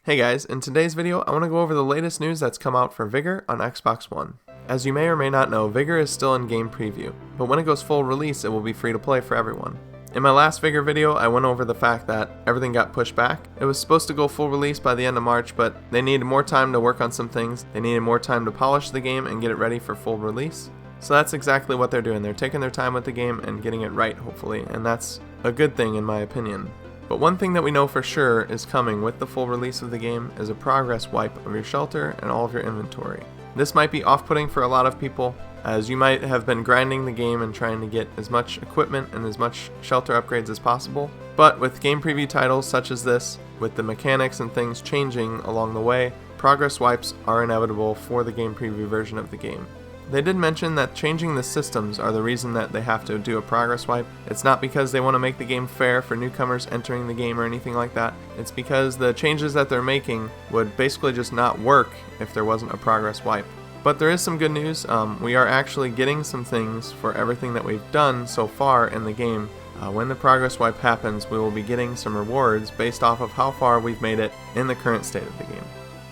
Hey guys, in today's video I want to go over the latest news that's come out for Vigor on Xbox One. As you may or may not know, Vigor is still in game preview, but when it goes full release it will be free to play for everyone. In my last Vigor video I went over the fact that everything got pushed back. It was supposed to go full release by the end of March, but they needed more time to work on some things. They needed more time to polish the game and get it ready for full release. So that's exactly what they're doing. They're taking their time with the game and getting it right, hopefully, and that's a good thing in my opinion. But one thing that we know for sure is coming with the full release of the game is a progress wipe of your shelter and all of your inventory. This might be off-putting for a lot of people, as you might have been grinding the game and trying to get as much equipment and as much shelter upgrades as possible. But with game preview titles such as this, with the mechanics and things changing along the way, progress wipes are inevitable for the game preview version of the game. They did mention that changing the systems are the reason that they have to do a progress wipe. It's not because they want to make the game fair for newcomers entering the game or anything like that. It's because the changes that they're making would basically just not work if there wasn't a progress wipe. But there is some good news. We are actually getting some things for everything that we've done so far in the game. When the progress wipe happens, we will be getting some rewards based off of how far we've made it in the current state of the game.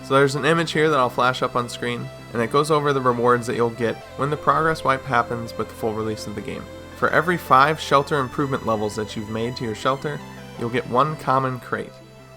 So there's an image here that I'll flash up on screen, and it goes over the rewards that you'll get when the progress wipe happens with the full release of the game. For every 5 shelter improvement levels that you've made to your shelter, you'll get 1 common crate.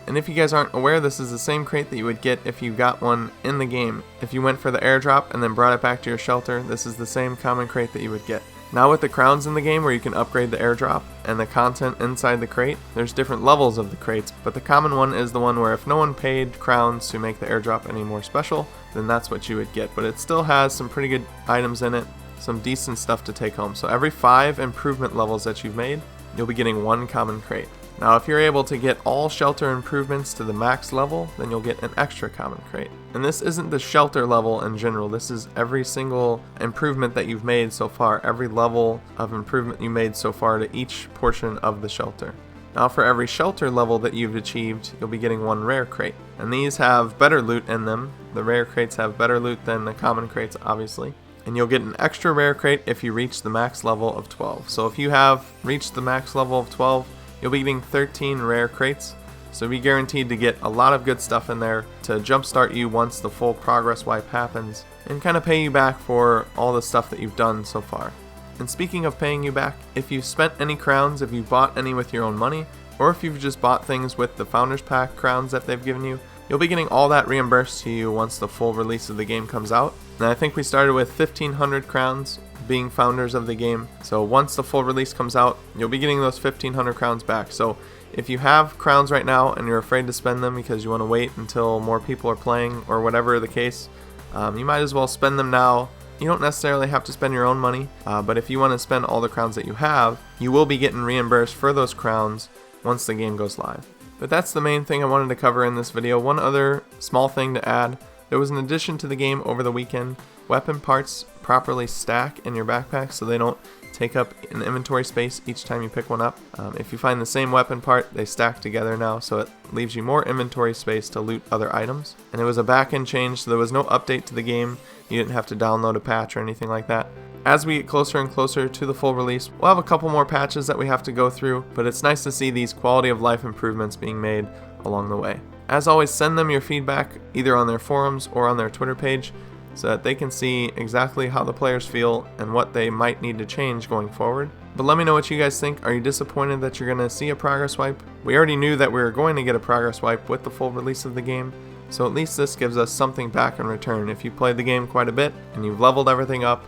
And if you guys aren't aware, this is the same crate that you would get if you got one in the game. If you went for the airdrop and then brought it back to your shelter, this is the same common crate that you would get. Now with the crowns in the game where you can upgrade the airdrop and the content inside the crate, there's different levels of the crates, but the common one is the one where if no one paid crowns to make the airdrop any more special, then that's what you would get. But it still has some pretty good items in it, some decent stuff to take home. So every 5 improvement levels that you've made, you'll be getting 1 common crate. Now if you're able to get all shelter improvements to the max level, then you'll get an extra common crate. And this isn't the shelter level in general, this is every single improvement that you've made so far, every level of improvement you made so far to each portion of the shelter. Now for every shelter level that you've achieved, you'll be getting 1 rare crate. And these have better loot in them. The rare crates have better loot than the common crates, obviously. And you'll get an extra rare crate if you reach the max level of 12. So if you have reached the max level of 12, you'll be getting 13 rare crates, so be guaranteed to get a lot of good stuff in there to jumpstart you once the full progress wipe happens, and kind of pay you back for all the stuff that you've done so far. And speaking of paying you back, if you've spent any crowns, if you've bought any with your own money, or if you've just bought things with the Founders Pack crowns that they've given you, you'll be getting all that reimbursed to you once the full release of the game comes out. And I think we started with 1,500 crowns being founders of the game. So once the full release comes out, you'll be getting those 1,500 crowns back. So if you have crowns right now and you're afraid to spend them because you want to wait until more people are playing or whatever the case, you might as well spend them now. You don't necessarily have to spend your own money, but if you want to spend all the crowns that you have, you will be getting reimbursed for those crowns once the game goes live. But that's the main thing I wanted to cover in this video. One other small thing to add. There was an addition to the game over the weekend. Weapon parts properly stack in your backpack so they don't take up an inventory space each time you pick one up. If you find the same weapon part, they stack together now, so it leaves you more inventory space to loot other items. And it was a back-end change, so there was no update to the game. You didn't have to download a patch or anything like that. As we get closer and closer to the full release, we'll have a couple more patches that we have to go through, but it's nice to see these quality of life improvements being made along the way. As always, send them your feedback either on their forums or on their Twitter page so that they can see exactly how the players feel and what they might need to change going forward. But let me know what you guys think. Are you disappointed that you're going to see a progress wipe? We already knew that we were going to get a progress wipe with the full release of the game, so at least this gives us something back in return. If you played the game quite a bit and you've leveled everything up,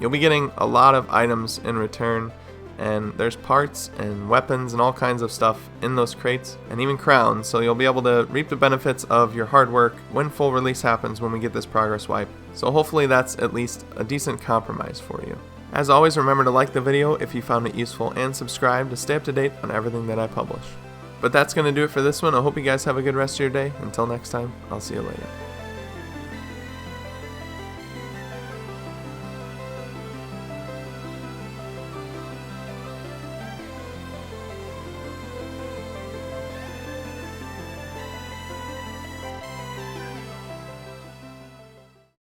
you'll be getting a lot of items in return. And there's parts and weapons and all kinds of stuff in those crates, and even crowns, so you'll be able to reap the benefits of your hard work when full release happens when we get this progress wipe. So hopefully that's at least a decent compromise for you. As always, remember to like the video if you found it useful and subscribe to stay up to date on everything that I publish. But that's going to do it for this one. I hope you guys have a good rest of your day. Until next time, I'll see you later.